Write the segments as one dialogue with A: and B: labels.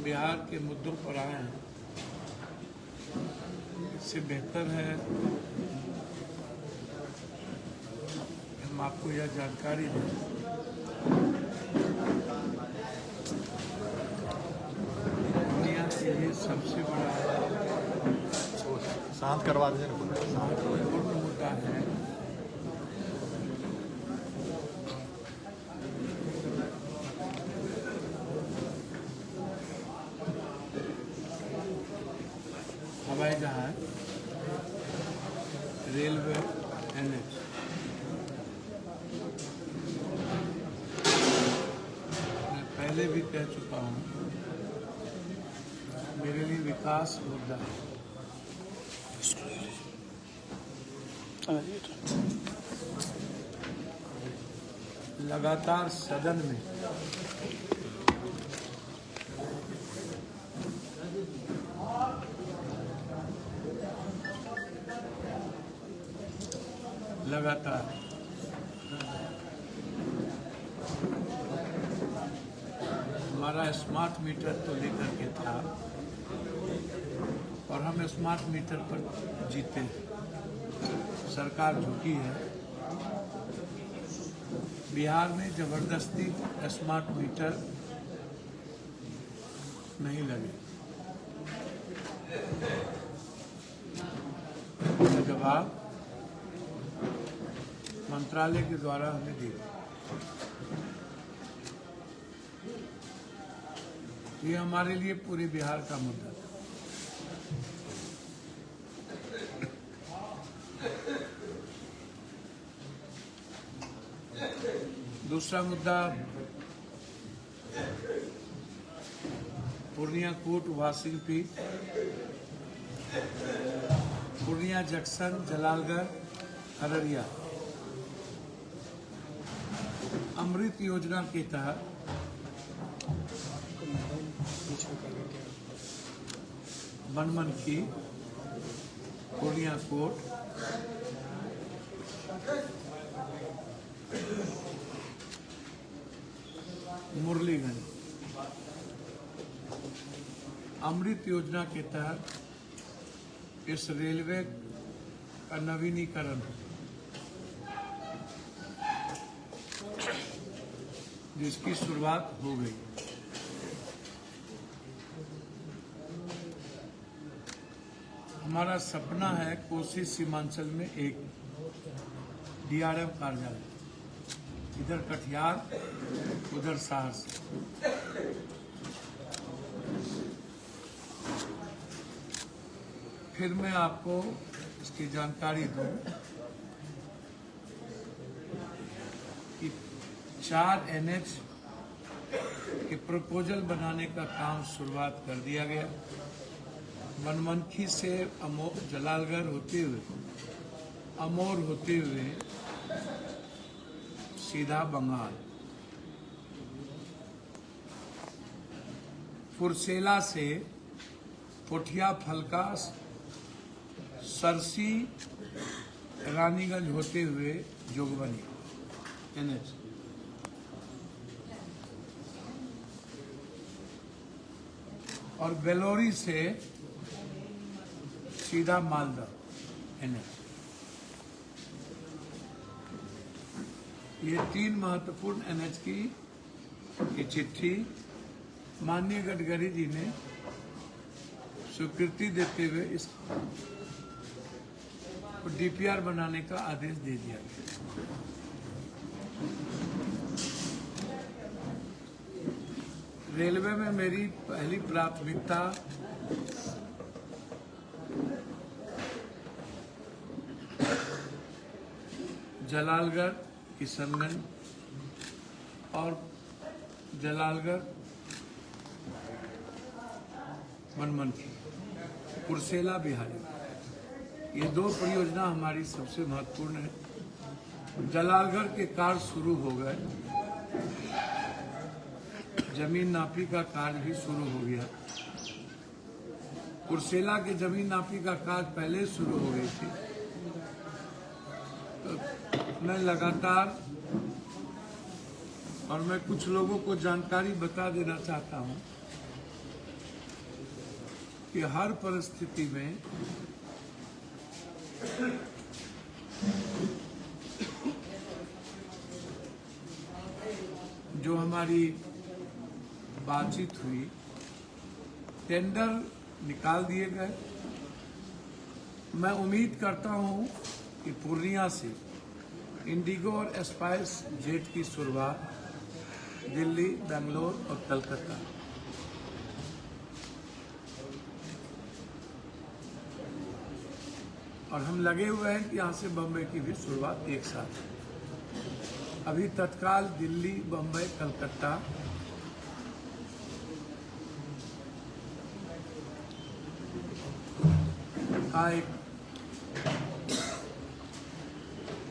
A: बिहार के मुद्दों पर आए हैं, इससे बेहतर है हम आपको यह जानकारी दें। दुनिया के लिए सबसे बड़ा
B: शांत करवा दीजिए।
A: महत्वपूर्ण मुद्दा है हवाई जहाज, रेलवे, NH। मैं पहले भी कह चुका हूँ, मेरे लिए विकास मुद्दा है। लगातार सदन में लगातार हमारा स्मार्ट मीटर तो लेकर के था और हम स्मार्ट मीटर पर जीते हैं। सरकार झुकी है। बिहार में जबरदस्ती स्मार्ट मीटर नहीं लगे। यह जवाब मंत्रालय के द्वारा हमें दिया। ये हमारे लिए पूरे बिहार का मुद्दा था। दूसरा मुद्दा पूर्णिया कोर्ट वासिंग पीठ, पूर्णिया जंक्शन, जलालगढ़, अररिया अमृत योजना के तहत बनमनखी, पूर्णिया कोर्ट, मुरलीगंज अमृत योजना के तहत इस रेलवे का नवीनीकरण जिसकी शुरुआत हो गई। हमारा सपना है कोसी सीमांचल में एक DRM कार्यालय, इधर कटिहार, उधर सहरसा। फिर मैं आपको इसकी जानकारी दूं कि 4 NH के प्रपोजल बनाने का काम शुरुआत कर दिया गया। बनमनखी से जलालगढ़ होते हुए अमोर होते हुए सीधा बंगाल, कुर्सेला से पोठिया फलका, सरसी, रानीगंज होते हुए जोगबनी NH, और बेलोरी से सीधा मालदा NH। ये 3 महत्वपूर्ण NH की चिट्ठी माननीय गडकरी जी ने स्वीकृति देते हुए इस DPR बनाने का आदेश दे दिया गया। रेलवे में मेरी पहली प्राथमिकता जलालगढ़, किशनगंज और जलालगढ़, बनमनखी, कुर्सेला, बिहारी, ये 2 परियोजना हमारी सबसे महत्वपूर्ण है। जलालगढ़ के कार्य शुरू हो गए, जमीन नापी का कार्य भी शुरू हो गया। कुर्सेला के जमीन नापी का कार्य पहले शुरू हो गई थी। तो मैं लगातार, और मैं कुछ लोगों को जानकारी बता देना चाहता हूं कि हर परिस्थिति में जो हमारी बातचीत हुई, टेंडर निकाल दिए गए। मैं उम्मीद करता हूं कि पूर्णिया से इंडिगो और स्पाइस जेट की शुरुआत दिल्ली, बेंगलोर और कलकत्ता, और हम लगे हुए हैं कि यहाँ से बम्बई की भी शुरुआत एक साथ। अभी तत्काल दिल्ली, बम्बई, कलकत्ता का एक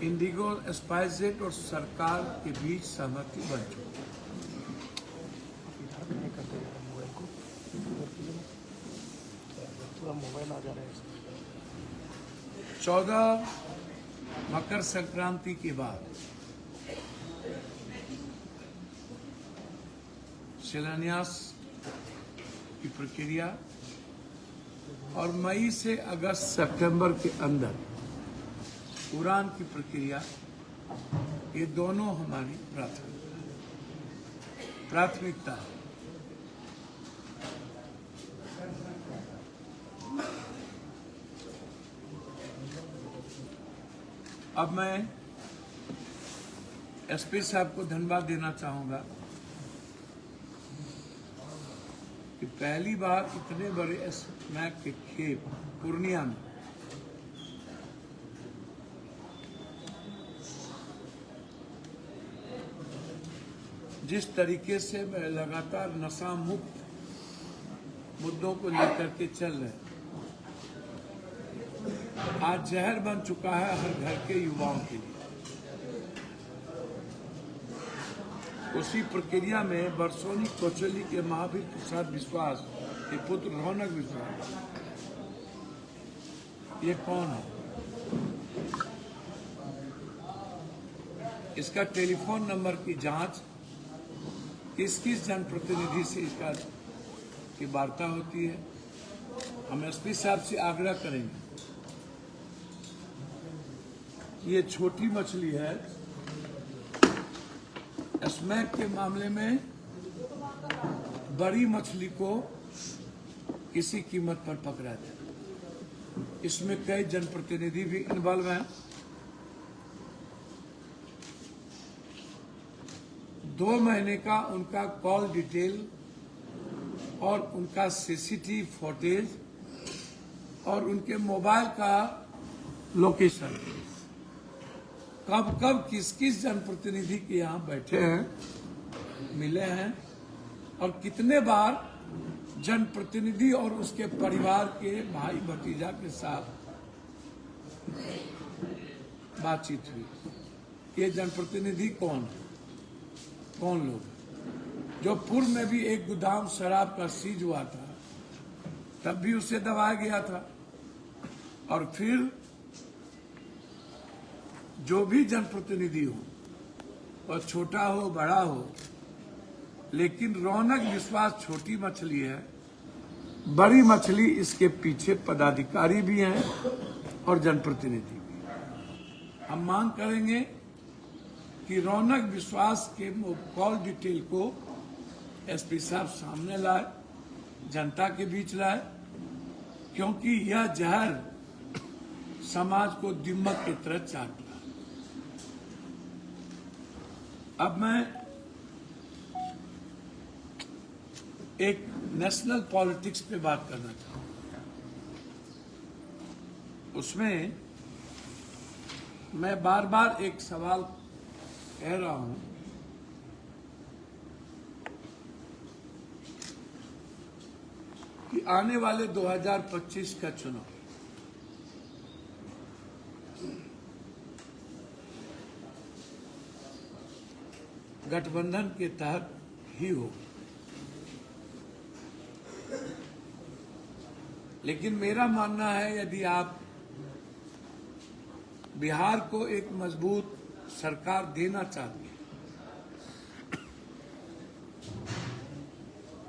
A: इंडिगो, स्पाइस जेट और सरकार के बीच सहमति बन चुकी है।
B: मोबाइल आ जा रहा है।
A: 14 मकर संक्रांति के बाद शिलान्यास की प्रक्रिया और मई से अगस्त सितंबर के अंदर उड़ान की प्रक्रिया, ये दोनों हमारी प्राथमिकता है। अब मैं एसपी साहब को धन्यवाद देना चाहूंगा कि पहली बार इतने बड़े स्मैक के खेप पूर्णिया में जिस तरीके से मैं लगातार नशा मुक्त मुद्दों को लेकर के चल रहे हैं, आज जहर बन चुका है हर घर के युवाओं के लिए। उसी प्रक्रिया में बरसोनी कोचली के महावीर प्रसाद विश्वास के पुत्र रौनक विश्वास, ये कौन है? इसका टेलीफोन नंबर की जांच, किस किस जनप्रतिनिधि से इसका की वार्ता होती है, हम एसपी साहब से आग्रह करेंगे। ये छोटी मछली है, स्मैक के मामले में बड़ी मछली को किसी कीमत पर पकड़ा जाए। इसमें कई जनप्रतिनिधि भी इन्वॉल्व हैं। 2 महीने का उनका कॉल डिटेल और उनका सीसीटीवी फुटेज और उनके मोबाइल का लोकेशन, कब कब किस किस जनप्रतिनिधि के यहाँ बैठे हैं, मिले हैं और कितने बार जनप्रतिनिधि और उसके परिवार के भाई भतीजा के साथ बातचीत हुई। ये जनप्रतिनिधि कौन है, कौन लोग? जो पूर्व में भी एक गोदाम शराब का सीज हुआ था, तब भी उसे दबाया गया था। और फिर जो भी जनप्रतिनिधि हो, और छोटा हो बड़ा हो, लेकिन रौनक विश्वास छोटी मछली है, बड़ी मछली इसके पीछे पदाधिकारी भी हैं और जनप्रतिनिधि भी। हम मांग करेंगे कि रौनक विश्वास के कॉल डिटेल को एसपी साहब सामने लाए, जनता के बीच लाए, क्योंकि यह जहर समाज को दिमक की तरह चाट रहा है। अब मैं एक नेशनल पॉलिटिक्स पे बात करना चाहूंगा। उसमें मैं बार बार एक सवाल कह रहा हूं कि आने वाले 2025 का चुनाव गठबंधन के तहत ही होगा। लेकिन मेरा मानना है, यदि आप बिहार को एक मजबूत सरकार देना चाहते हैं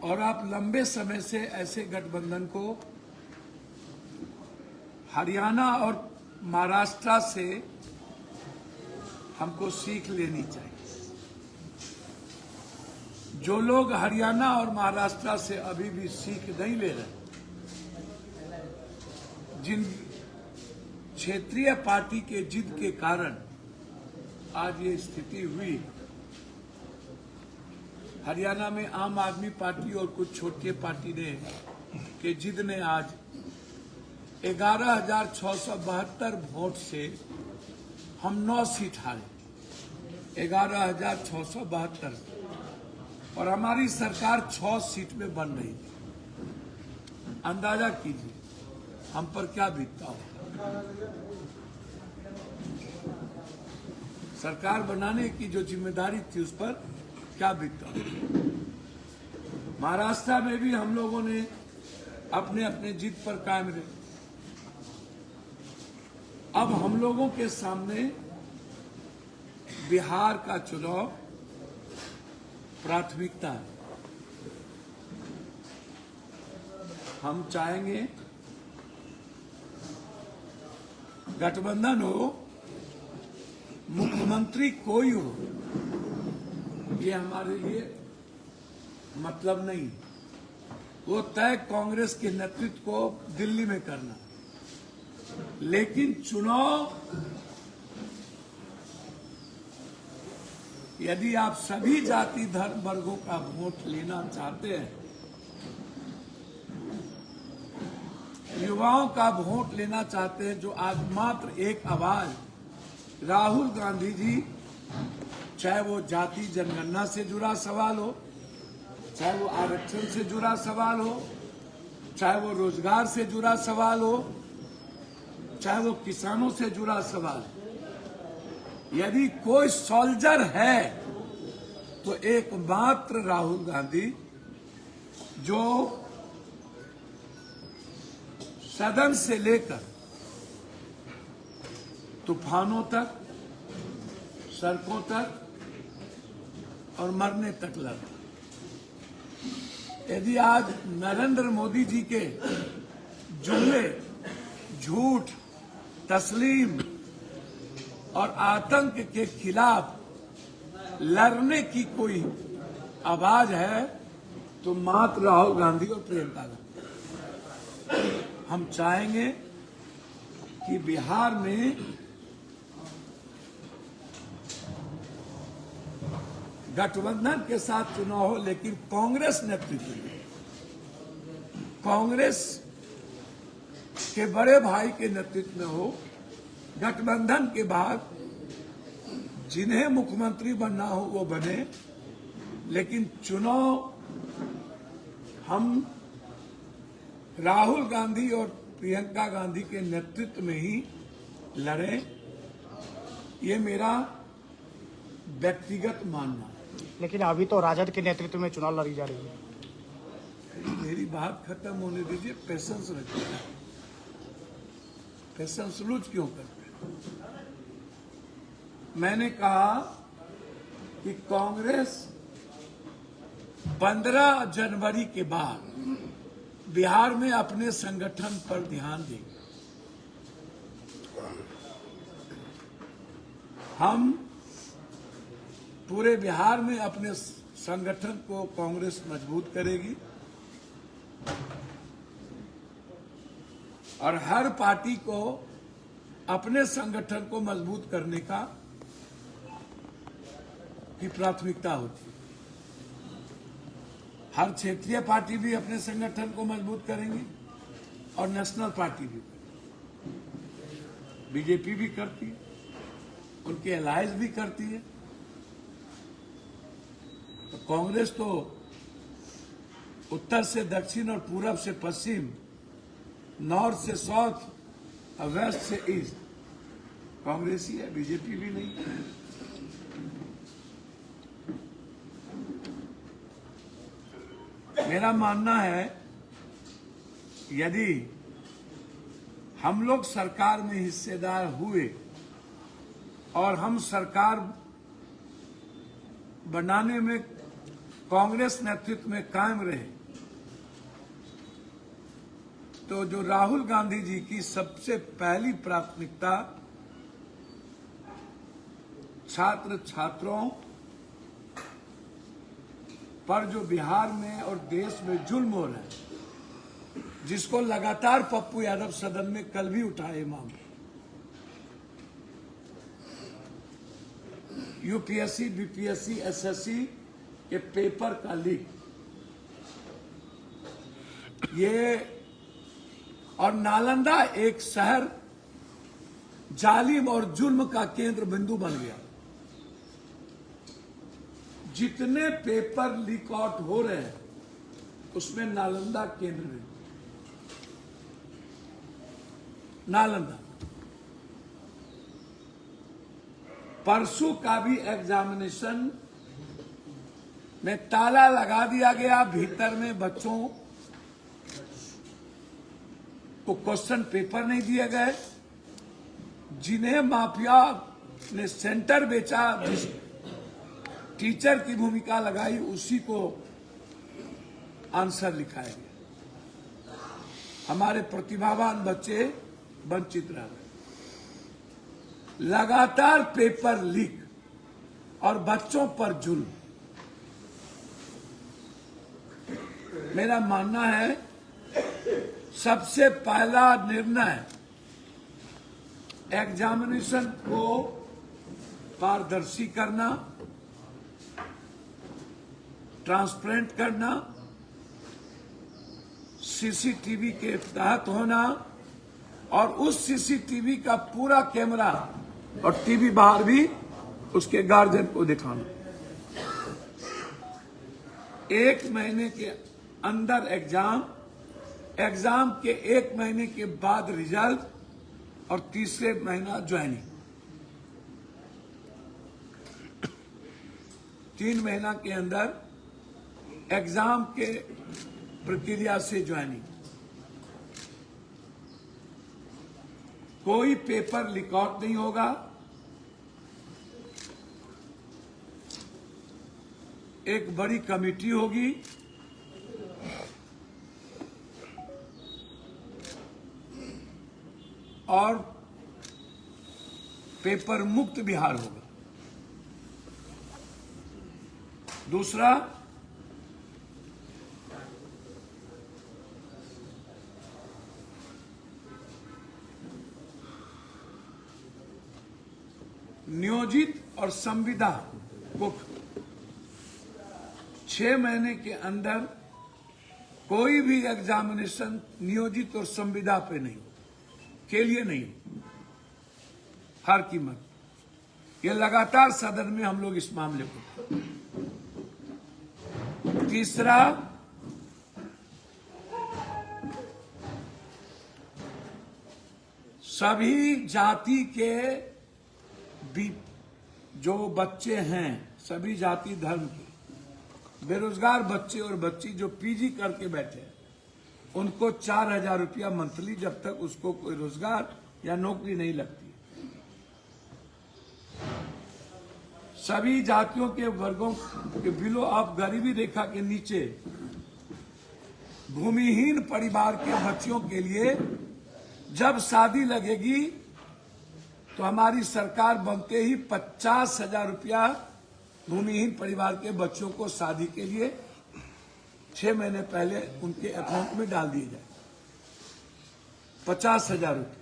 A: और आप लंबे समय से ऐसे गठबंधन को हरियाणा और महाराष्ट्र से हमको सीख लेनी चाहिए। जो लोग हरियाणा और महाराष्ट्र से अभी भी सीख नहीं ले रहे, जिन क्षेत्रीय पार्टी के जिद के कारण आज ये स्थिति हुई, हरियाणा में आम आदमी पार्टी और कुछ छोटी पार्टी के जिद ने आज 11,672 वोट से हम 9 सीट हारे, 11,672, और हमारी सरकार 6 सीट में बन रही थी। अंदाजा कीजिए हम पर क्या बीतता होगा। सरकार बनाने की जो जिम्मेदारी थी उस पर क्या बीतता होगा। महाराष्ट्र में भी हम लोगों ने अपने अपने जिद पर कायम रहे। अब हम लोगों के सामने बिहार का चुनाव प्राथमिकता है। हम चाहेंगे गठबंधन हो, मुख्यमंत्री कोई हो, ये हमारे लिए मतलब नहीं। वो तय कांग्रेस के नेतृत्व को दिल्ली में करना, लेकिन चुनाव यदि आप सभी जाति धर्म वर्गों का वोट लेना चाहते हैं, युवाओं का वोट लेना चाहते हैं, जो आज मात्र एक आवाज राहुल गांधी जी, चाहे वो जाति जनगणना से जुड़ा सवाल हो, चाहे वो आरक्षण से जुड़ा सवाल हो, चाहे वो रोजगार से जुड़ा सवाल हो, चाहे वो किसानों से जुड़ा सवाल है, यदि कोई सोल्जर है तो एकमात्र राहुल गांधी, जो सदन से लेकर तूफानों तक, सड़कों तक और मरने तक लड़ा। यदि आज नरेंद्र मोदी जी के जुमले, झूठ, तस्लीम और आतंक के खिलाफ लड़ने की कोई आवाज है तो मात्र राहुल गांधी और प्रियंका गांधी। हम चाहेंगे कि बिहार में गठबंधन के साथ चुनाव हो, लेकिन कांग्रेस नेतृत्व में, कांग्रेस के बड़े भाई के नेतृत्व में हो। गठबंधन के बाद जिन्हें मुख्यमंत्री बनना हो वो बने, लेकिन चुनाव हम राहुल गांधी और प्रियंका गांधी के नेतृत्व में ही लड़ें। ये मेरा व्यक्तिगत मानना है।
B: लेकिन अभी तो राजद के नेतृत्व में चुनाव लड़ी जा रही है।
A: मेरी बात खत्म होने दीजिए, पेशेंस रखिए। पेशेंस लूज क्यों करते? मैंने कहा कि कांग्रेस 15 जनवरी के बाद बिहार में अपने संगठन पर ध्यान देगी। हम पूरे बिहार में अपने संगठन को कांग्रेस मजबूत करेगी और हर पार्टी को अपने संगठन को मजबूत करने का की प्राथमिकता होती है। हर क्षेत्रीय पार्टी भी अपने संगठन को मजबूत करेंगी और नेशनल पार्टी भी, बीजेपी भी करती है, उनके अलायंस भी करती है। तो कांग्रेस तो उत्तर से दक्षिण और पूरब से पश्चिम, नॉर्थ से साउथ और वेस्ट से ईस्ट कांग्रेस ही है, बीजेपी भी नहीं है। मेरा मानना है यदि हम लोग सरकार में हिस्सेदार हुए और हम सरकार बनाने में कांग्रेस नेतृत्व में कायम रहे तो जो राहुल गांधी जी की सबसे पहली प्राथमिकता छात्र छात्रों पर जो बिहार में और देश में जुल्म हो रहा है, जिसको लगातार पप्पू यादव सदन में कल भी उठाए मामले, यूपीएससी, बीपीएससी, एसएससी के पेपर का लीक, ये और नालंदा एक शहर जालिम और जुल्म का केंद्र बिंदु बन गया। जितने पेपर लीक आउट हो रहे हैं उसमें नालंदा केंद्र में, नालंदा परसों का भी एग्जामिनेशन में ताला लगा दिया गया। भीतर में बच्चों को क्वेश्चन पेपर नहीं दिए गए। जिन्हें माफिया ने सेंटर बेचा, जिस टीचर की भूमिका लगाई, उसी को आंसर लिखाया गया। हमारे प्रतिभावान बच्चे वंचित रह गए। लगातार पेपर लीक और बच्चों पर जुल्म। मेरा मानना है सबसे पहला निर्णय एग्जामिनेशन को पारदर्शी करना, ट्रांसपेरेंट करना, सीसीटीवी के तहत होना और उस सीसीटीवी का पूरा कैमरा और टीवी बाहर भी उसके गार्जियन को दिखाना। 1 महीने के अंदर एग्जाम के 1 महीने के बाद रिजल्ट और तीसरे महीना ज्वाइनिंग। 3 महीना के अंदर एग्जाम के प्रक्रिया से ज्वाइनिंग। कोई पेपर लीक आउट नहीं होगा। एक बड़ी कमेटी होगी, और पेपर मुक्त बिहार होगा। दूसरा, नियोजित और संविदा को 6 महीने के अंदर कोई भी एग्जामिनेशन नियोजित और संविदा पे नहीं के लिए नहीं, हर कीमत। ये लगातार सदन में हम लोग इस मामले को। तीसरा, सभी जाति के जो बच्चे हैं, सभी जाति धर्म के बेरोजगार बच्चे और बच्ची जो पीजी करके बैठे हैं, उनको 4,000 रुपया मंथली, जब तक उसको कोई रोजगार या नौकरी नहीं लगती। सभी जातियों के वर्गों के बिलो ऑफ गरीबी रेखा के नीचे भूमिहीन परिवार के बच्चियों के लिए जब शादी लगेगी तो हमारी सरकार बनते ही 50,000 रुपया भूमिहीन परिवार के बच्चों को शादी के लिए 6 महीने पहले उनके अकाउंट में डाल दिए जाए। 50,000 रुपये।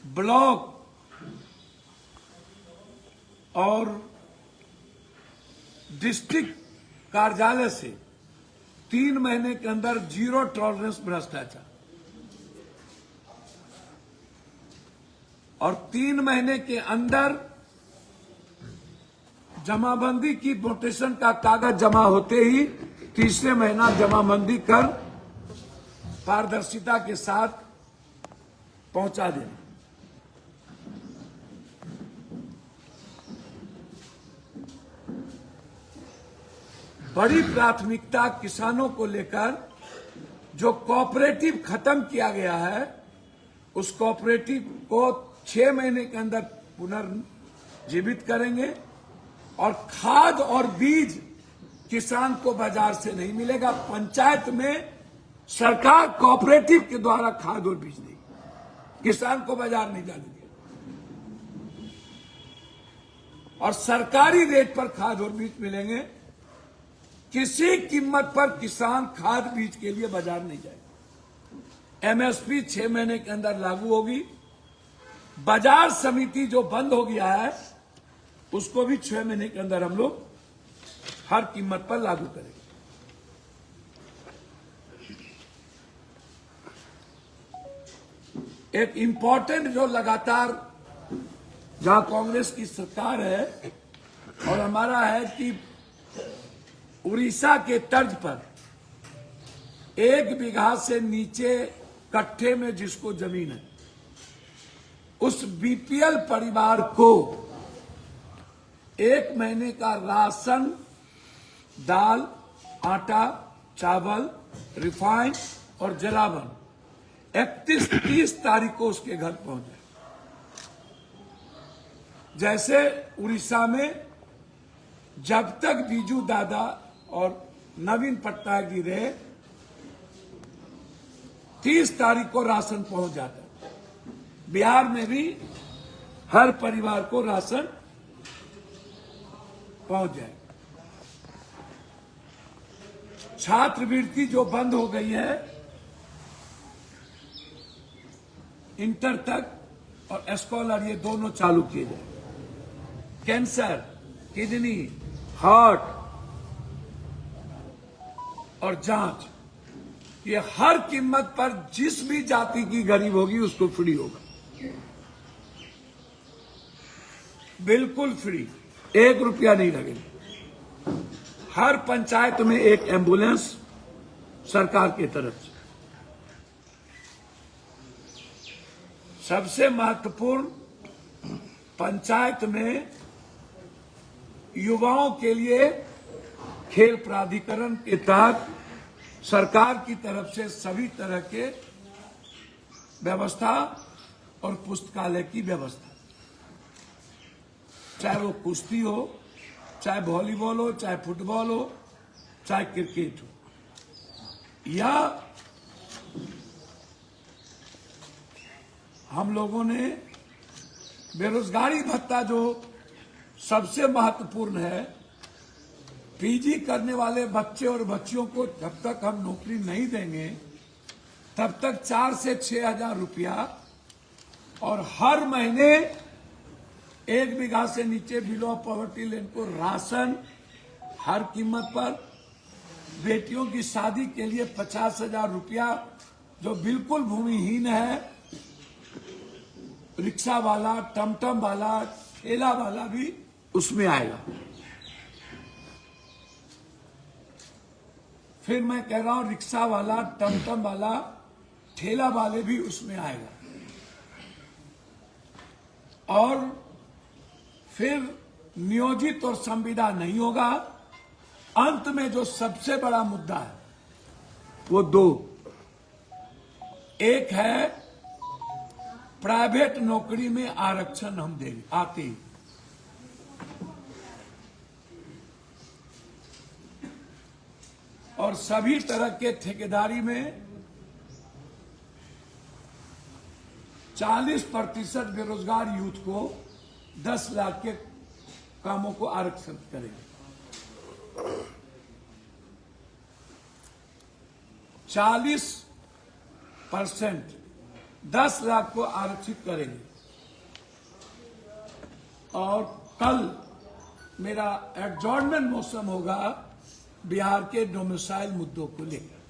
A: ब्लॉक और डिस्ट्रिक्ट कार्यालय से 3 महीने के अंदर 0 टॉलरेंस भ्रष्टाचार, और 3 महीने के अंदर जमाबंदी की नोटिशन का कागज जमा होते ही तीसरे महीना जमाबंदी कर पारदर्शिता के साथ पहुंचा देना। बड़ी प्राथमिकता किसानों को लेकर जो कोऑपरेटिव खत्म किया गया है, उस कोऑपरेटिव को 6 महीने के अंदर पुनर्जीवित करेंगे और खाद और बीज किसान को बाजार से नहीं मिलेगा। पंचायत में सरकार कोऑपरेटिव के द्वारा खाद और बीज देगी, किसान को बाजार नहीं जाने देगा। और सरकारी रेट पर खाद और बीज मिलेंगे। किसी कीमत पर किसान खाद बीज के लिए बाजार नहीं जाएगा। एमएसपी 6 महीने के अंदर लागू होगी। बाजार समिति जो बंद हो गया है उसको भी 6 महीने के अंदर हम लोग हर कीमत पर लागू करेंगे। एक इंपॉर्टेंट जो लगातार जहां कांग्रेस की सरकार है और हमारा है कि उड़ीसा के तर्ज पर 1 बीघा से नीचे कट्ठे में जिसको जमीन है उस बीपीएल परिवार को 1 महीने का राशन, दाल, आटा, चावल, रिफाइंड और जलावन 31-30 तारीख को उसके घर पहुंच जाए। जैसे उड़ीसा में जब तक बीजू दादा और नवीन पटनायक जी रहे 30 तारीख को राशन पहुंच जाता। बिहार में भी हर परिवार को राशन पहुंच जाए। छात्रवृत्ति जो बंद हो गई है इंटर तक और स्कॉलर ये दोनों चालू किए जाए। कैंसर, किडनी, हार्ट और जांच ये हर कीमत पर जिस भी जाति की गरीब होगी उसको फ्री होगा, बिल्कुल फ्री, 1 रुपया नहीं लगेगा। हर पंचायत में एक एम्बुलेंस सरकार की तरफ से। सबसे महत्वपूर्ण, पंचायत में युवाओं के लिए खेल प्राधिकरण के तहत सरकार की तरफ से सभी तरह के व्यवस्था और पुस्तकालय की व्यवस्था, चाहे वो कुश्ती हो, चाहे वॉलीबॉल हो, चाहे फुटबॉल हो, चाहे क्रिकेट हो। या हम लोगों ने बेरोजगारी भत्ता जो सबसे महत्वपूर्ण है, पीजी करने वाले बच्चे और बच्चियों को जब तक हम नौकरी नहीं देंगे तब तक 4 से 6 हजार रुपया और हर महीने 1 बीघा से नीचे बिलो पॉवर्टी लाइन को राशन हर कीमत पर। बेटियों की शादी के लिए 50,000 रुपया, जो बिल्कुल भूमिहीन है, रिक्शा वाला, टमटम वाला, ठेला वाला भी उसमें आएगा। फिर मैं कह रहा हूं रिक्शा वाला, टमटम वाला, ठेला वाले भी उसमें आएगा। और फिर नियोजित और संविदा नहीं होगा। अंत में जो सबसे बड़ा मुद्दा है वो 2, एक है प्राइवेट नौकरी में आरक्षण हम देंगे आते ही। और सभी तरह के ठेकेदारी में 40% बेरोजगार यूथ को 10 लाख के कामों को आरक्षित करेंगे। 40% 10 लाख को आरक्षित करेंगे। और कल मेरा एडजॉर्नमेंट मोशन होगा बिहार के डोमिसाइल मुद्दों को लेकर।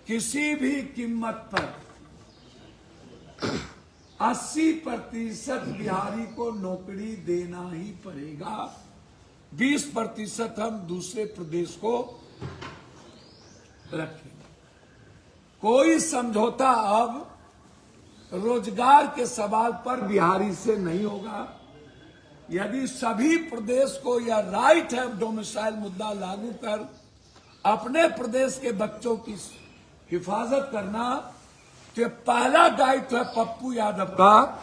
A: किसी भी कीमत पर 80% बिहारी को नौकरी देना ही पड़ेगा। 20% हम दूसरे प्रदेश को रखेंगे। कोई समझौता अब रोजगार के सवाल पर बिहारी से नहीं होगा। यदि सभी प्रदेश को यह राइट है डोमिसाइल मुद्दा लागू कर अपने प्रदेश के बच्चों की हिफाजत करना, तो पहला दायित्व है पप्पू यादव का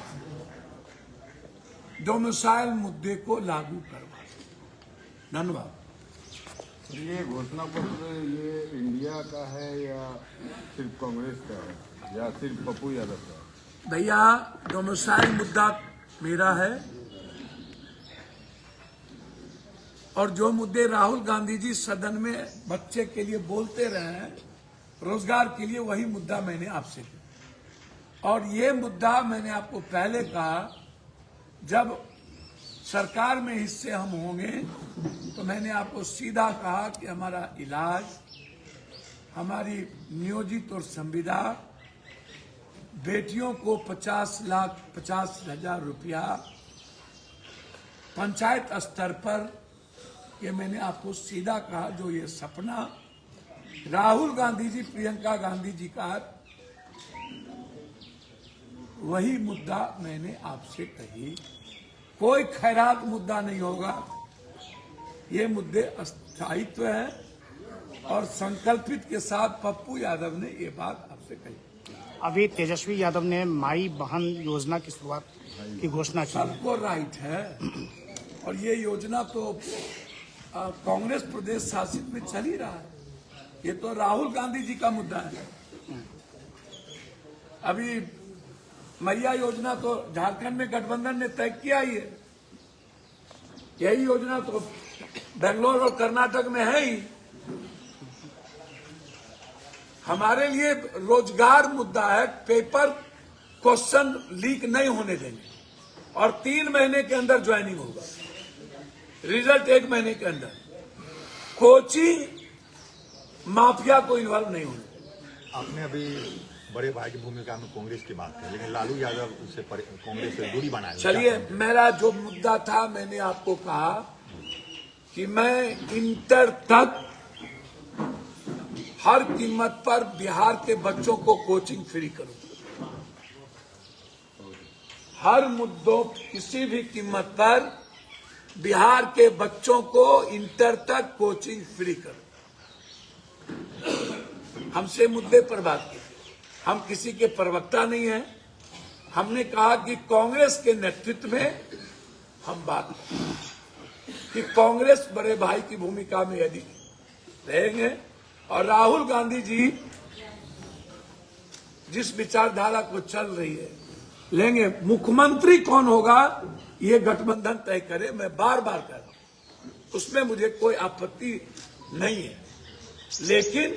A: डोमिसाइल मुद्दे को लागू करवा। धन्यवाद।
C: ये घोषणा पत्र ये इंडिया का है या सिर्फ कांग्रेस का है या सिर्फ पप्पू यादव का है?
A: भैया डोमिसाइल मुद्दा मेरा है और जो मुद्दे राहुल गांधी जी सदन में बच्चे के लिए बोलते रहे हैं रोजगार के लिए, वही मुद्दा मैंने आपसे किया। और ये मुद्दा मैंने आपको पहले कहा, जब सरकार में हिस्से हम होंगे तो मैंने आपको सीधा कहा कि हमारा इलाज, हमारी नियोजित और संविदा, बेटियों को 50,50,000 रुपया पंचायत स्तर पर, ये मैंने आपको सीधा कहा। जो ये सपना राहुल गांधी जी, प्रियंका गांधी जी का, वही मुद्दा मैंने आपसे कही। कोई खैरात मुद्दा नहीं होगा, ये मुद्दे स्थायित्व है और संकल्पित के साथ पप्पू यादव ने ये बात आपसे कही।
B: अभी तेजस्वी यादव ने माई बहन योजना की शुरुआत की घोषणा की है।
A: सबको राइट है और ये योजना तो कांग्रेस प्रदेश शासित में चल ही रहा है। ये तो राहुल गांधी जी का मुद्दा है। अभी मैया योजना तो झारखंड में गठबंधन ने तय किया ही है। यही योजना तो बेंगलोर और कर्नाटक में है ही। हमारे लिए रोजगार मुद्दा है। पेपर क्वेश्चन लीक नहीं होने देंगे और 3 महीने के अंदर ज्वाइनिंग होगा, रिजल्ट 1 महीने के अंदर। कोचिंग माफिया को इन्वॉल्व नहीं होने देंगे।
D: आपने अभी बड़े भाई की भूमिका में कांग्रेस की बात की, लेकिन लालू यादव उससे कांग्रेस से दूरी बनाए।
A: चलिए, मेरा जो मुद्दा था मैंने आपको कहा कि मैं इंटर तक हर कीमत पर बिहार के बच्चों को कोचिंग फ्री करूंगा। हर मुद्दों, किसी भी कीमत पर बिहार के बच्चों को इंटर तक कोचिंग फ्री करूंगा। हमसे मुद्दे पर बात की, हम किसी के प्रवक्ता नहीं हैं। हमने कहा कि कांग्रेस के नेतृत्व में हम बात करें कि कांग्रेस बड़े भाई की भूमिका में यदि रहेंगे और राहुल गांधी जी जिस विचारधारा को चल रही है लेंगे, मुख्यमंत्री कौन होगा ये गठबंधन तय करे। मैं बार बार कह रहा हूं, उसमें मुझे कोई आपत्ति नहीं है, लेकिन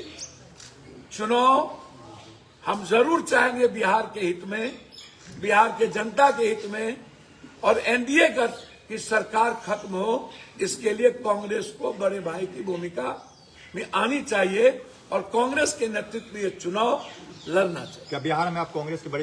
A: चुनाव हम जरूर चाहेंगे बिहार के हित में, बिहार के जनता के हित में, और एनडीए की सरकार खत्म हो, इसके लिए कांग्रेस को बड़े भाई की भूमिका में आनी चाहिए और कांग्रेस के नेतृत्व में ये चुनाव लड़ना चाहिए।
D: क्या बिहार में आप कांग्रेस के बड़े